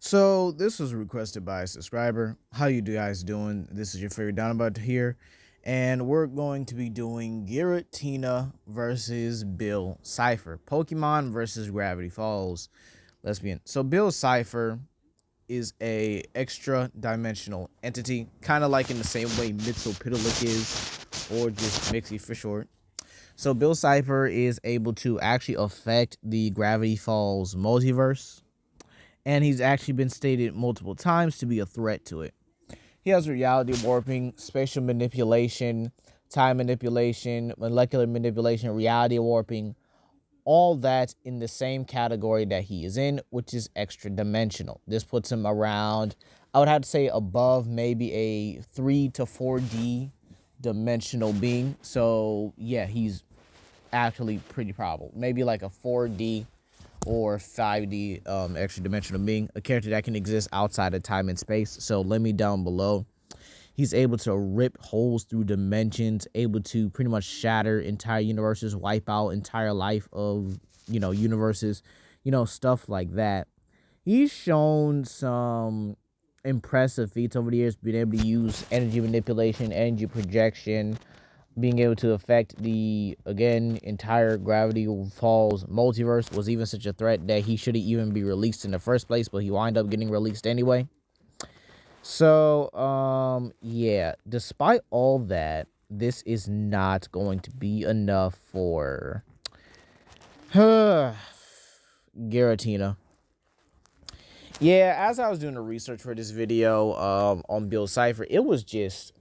So this was requested by a subscriber. How you guys doing? This is your favorite Downabot here, and we're going to be doing Giratina versus Bill Cipher, Pokemon versus Gravity Falls. Let's begin. So Bill Cipher is a extra dimensional entity, kind of like in the same way Mitsopidalic is, or just Mixie for short. So Bill Cipher is able to actually affect the Gravity Falls multiverse, and he's actually been stated multiple times to be a threat to it. He has reality warping, spatial manipulation, time manipulation, molecular manipulation, reality warping, all that in the same category that he is in, which is extra dimensional. This puts him around, I would have to say, above maybe a 3 to 4D dimensional being. So yeah, he's actually pretty powerful. Maybe like a 4D or 5D extra dimensional being, a character that can exist outside of time and space. So let me down below. He's able to rip holes through dimensions, able to pretty much shatter entire universes, wipe out entire life of, universes, stuff like that. He's shown some impressive feats over the years, being able to use energy manipulation, energy projection, being able to affect the, again, entire Gravity Falls multiverse. Was even such a threat that he shouldn't even be released in the first place, but he wound up getting released anyway. So, yeah, despite all that, this is not going to be enough for Giratina. Yeah, as I was doing the research for this video on Bill Cipher, it was just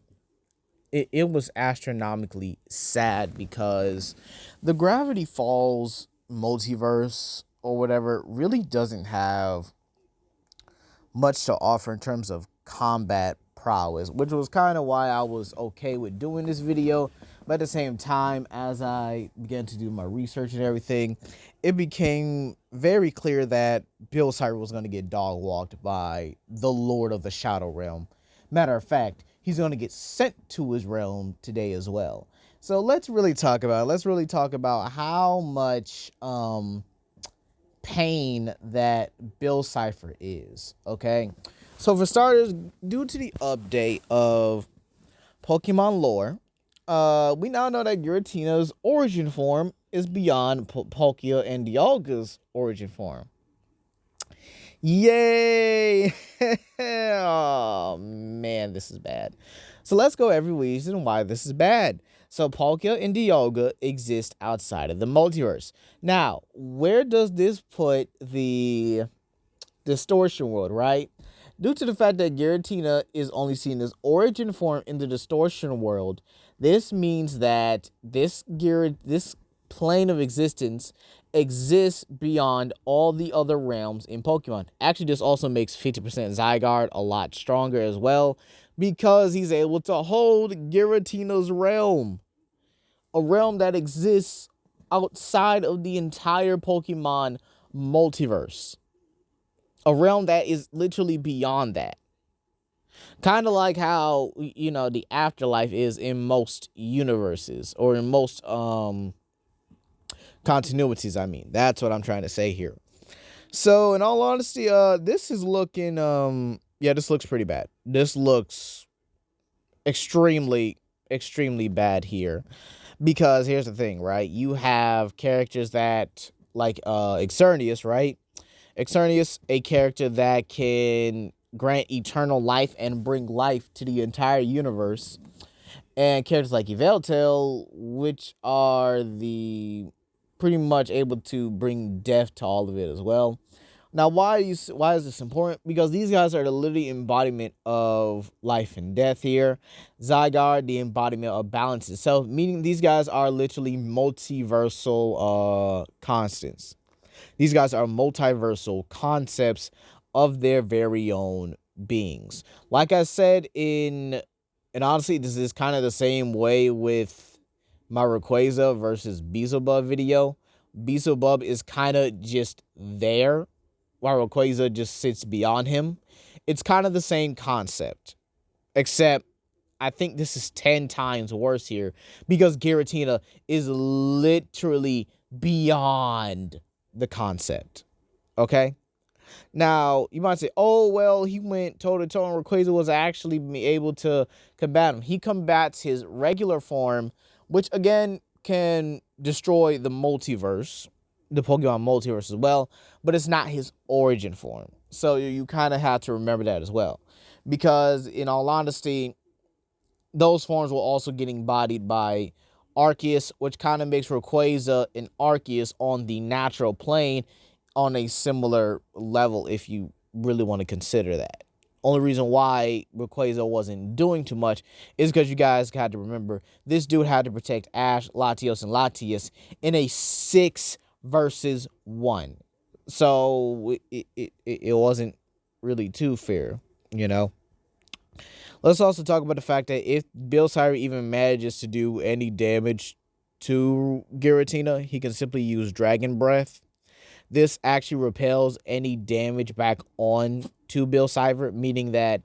it was astronomically sad, because the Gravity Falls multiverse or whatever really doesn't have much to offer in terms of combat prowess, which was kind of why I was okay with doing this video. But at the same time, as I began to do my research and everything, it became very clear that Bill Cipher was going to get dog walked by the Lord of the Shadow Realm. Matter of fact, he's going to get sent to his realm today as well. So let's really talk about it. Let's really talk about how much pain that Bill Cipher is, okay? So for starters, due to the update of Pokemon lore, we now know that Giratina's origin form is beyond Palkia and Dialga's origin form. Yay! Oh man, this is bad. So let's go every reason why this is bad. So Palkia and Dialga exist outside of the multiverse. Now, where does this put the distortion world, right? Due to the fact that Giratina is only seen as origin form in the distortion world, this means that this plane of existence exists beyond all the other realms in Pokemon. Actually, this also makes 50% Zygarde a lot stronger as well, because he's able to hold Giratina's realm. A realm that exists outside of the entire Pokemon multiverse. A realm that is literally beyond that. Kind of like how, the afterlife is in most universes, or in most continuities, I mean. That's what I'm trying to say here. So, in all honesty, this is looking, yeah, this looks pretty bad. This looks extremely, extremely bad here. Because here's the thing, right? You have characters that, like, Xerneas, right? Xerneas, a character that can grant eternal life and bring life to the entire universe. And characters like Yveltal, which are the pretty much able to bring death to all of it as well. Now, why is this important? Because these guys are the literally embodiment of life and death here. Zygarde, the embodiment of balance itself, meaning these guys are literally multiversal constants. These guys are multiversal concepts of their very own beings. Like I said, and honestly, this is kind of the same way with my Rayquaza versus Beelzebub video. Beelzebub is kind of just there, while Rayquaza just sits beyond him. It's kind of the same concept, except I think this is 10 times worse here, because Giratina is literally beyond the concept, okay? Now, you might say, oh, well, he went toe-to-toe and Rayquaza was actually able to combat him. He combats his regular form, which, again, can destroy the multiverse, the Pokemon multiverse as well, but it's not his origin form. So you kind of have to remember that as well. Because, in all honesty, those forms were also getting bodied by Arceus, which kind of makes Rayquaza and Arceus on the natural plane on a similar level, if you really want to consider that. Only reason why Rayquaza wasn't doing too much is because you guys had to remember this dude had to protect Ash, Latios, and Latias in a 6 versus 1. So it wasn't really too fair, you know. Let's also talk about the fact that if Bill Cipher even manages to do any damage to Giratina, he can simply use Dragon Breath. This actually repels any damage back on to Bill Cipher, meaning that,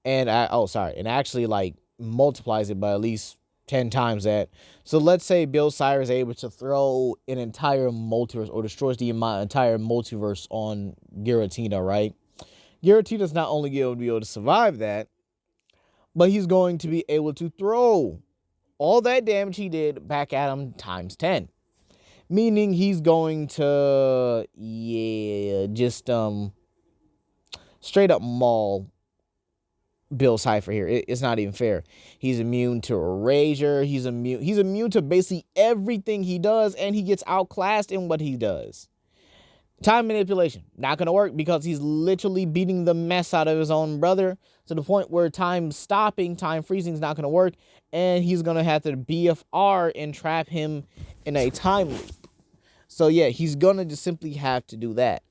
and actually like multiplies it by at least 10 times that. So let's say Bill Cipher is able to throw an entire multiverse or destroys the entire multiverse on Giratina, right? Giratina's not only going to be able to survive that, but he's going to be able to throw all that damage he did back at him times 10. Meaning he's going to, just straight up maul Bill Cipher here. It's not even fair. He's immune to Erasure. He's immune to basically everything he does, and he gets outclassed in what he does. Time manipulation, not going to work because he's literally beating the mess out of his own brother to the point where time freezing is not going to work, and he's going to have to BFR and trap him in a time loop. So yeah, he's going to just simply have to do that.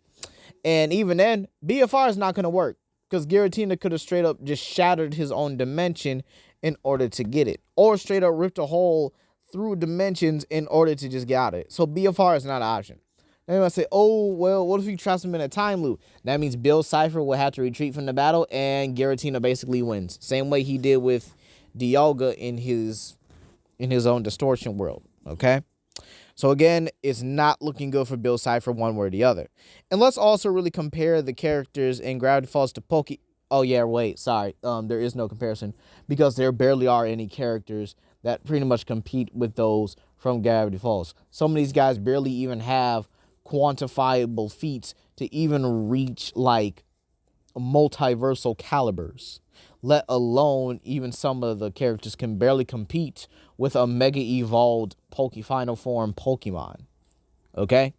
And even then, BFR is not going to work because Giratina could have straight up just shattered his own dimension in order to get it, or straight up ripped a hole through dimensions in order to just get out of it. So BFR is not an option. Then you might say, oh, well, what if he traps him in a time loop? That means Bill Cipher will have to retreat from the battle, and Giratina basically wins. Same way he did with Dialga in his own distortion world, okay? So again, it's not looking good for Bill Cipher one way or the other. And let's also really compare the characters in Gravity Falls to Poke... Oh, yeah, wait, sorry. There is no comparison because there barely are any characters that pretty much compete with those from Gravity Falls. Some of these guys barely even have quantifiable feats to even reach like multiversal calibers, let alone even some of the characters can barely compete with a mega evolved final form Pokemon. Okay,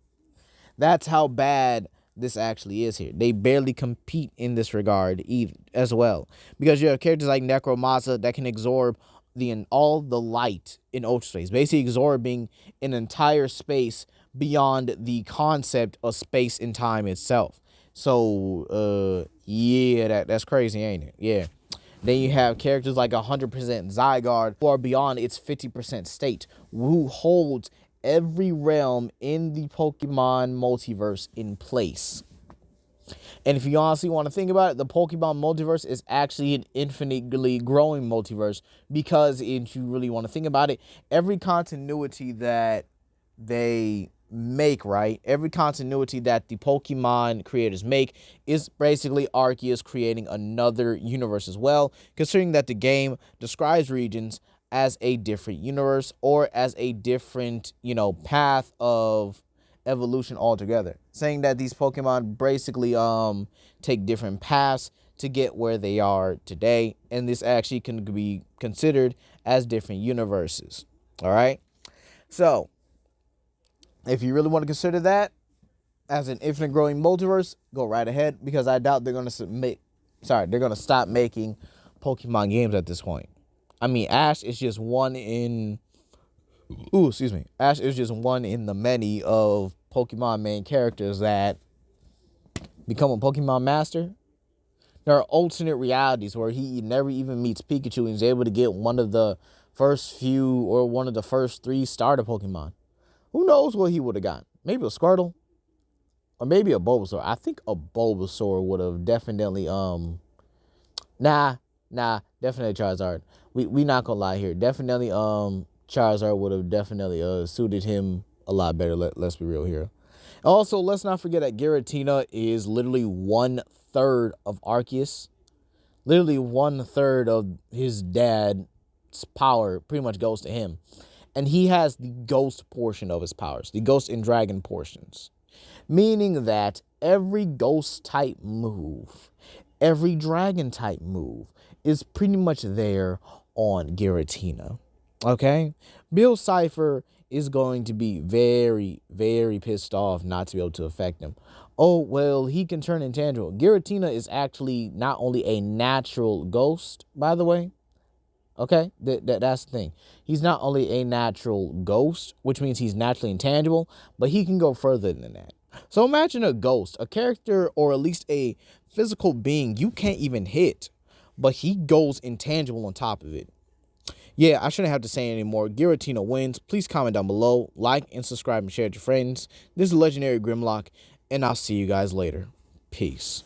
that's how bad this actually is here. They barely compete in this regard even as well, because you have characters like Necromasa that can absorb all the light in Ultra Space, basically absorbing an entire space beyond the concept of space and time itself. So, yeah, that's crazy, ain't it? Yeah. Then you have characters like 100% Zygarde, who are beyond its 50% state, who holds every realm in the Pokemon multiverse in place. And if you honestly want to think about it, the Pokemon multiverse is actually an infinitely growing multiverse, because if you really want to think about it, every continuity that they make, right? Every continuity that the Pokemon creators make is basically Arceus creating another universe as well, considering that the game describes regions as a different universe or as a different, path of evolution altogether, saying that these Pokemon basically take different paths to get where they are today, and this actually can be considered as different universes. All right, so if you really want to consider that as an infinite growing multiverse, go right ahead, because I doubt they're going to stop making Pokemon games at this point. I mean, Ash is just one in Ash is just one in the many of Pokemon main characters that become a Pokemon master. There are alternate realities where he never even meets Pikachu and is able to get one of the first 3 starter Pokemon. Who knows what he would have gotten? Maybe a Squirtle, or maybe a Bulbasaur. I think a Bulbasaur would have definitely definitely Charizard. We not gonna lie here. Definitely Charizard would have definitely suited him a lot better. Let's be real here. Also, let's not forget that Giratina is literally 1/3 of Arceus. Literally 1/3 of his dad's power pretty much goes to him. And he has the ghost portion of his powers, the ghost and dragon portions. Meaning that every ghost type move, every dragon type move is pretty much there on Giratina. Okay? Bill Cipher is going to be very, very pissed off not to be able to affect him. Oh, well, he can turn intangible. Giratina is actually not only a natural ghost, by the way. Okay? That's the thing. He's not only a natural ghost, which means he's naturally intangible, but he can go further than that. So imagine a ghost, a character, or at least a physical being you can't even hit, but he goes intangible on top of it. Yeah, I shouldn't have to say anymore. Giratina wins. Please comment down below, like and subscribe and share with your friends. This is Legendary Grimlock, and I'll see you guys later. Peace.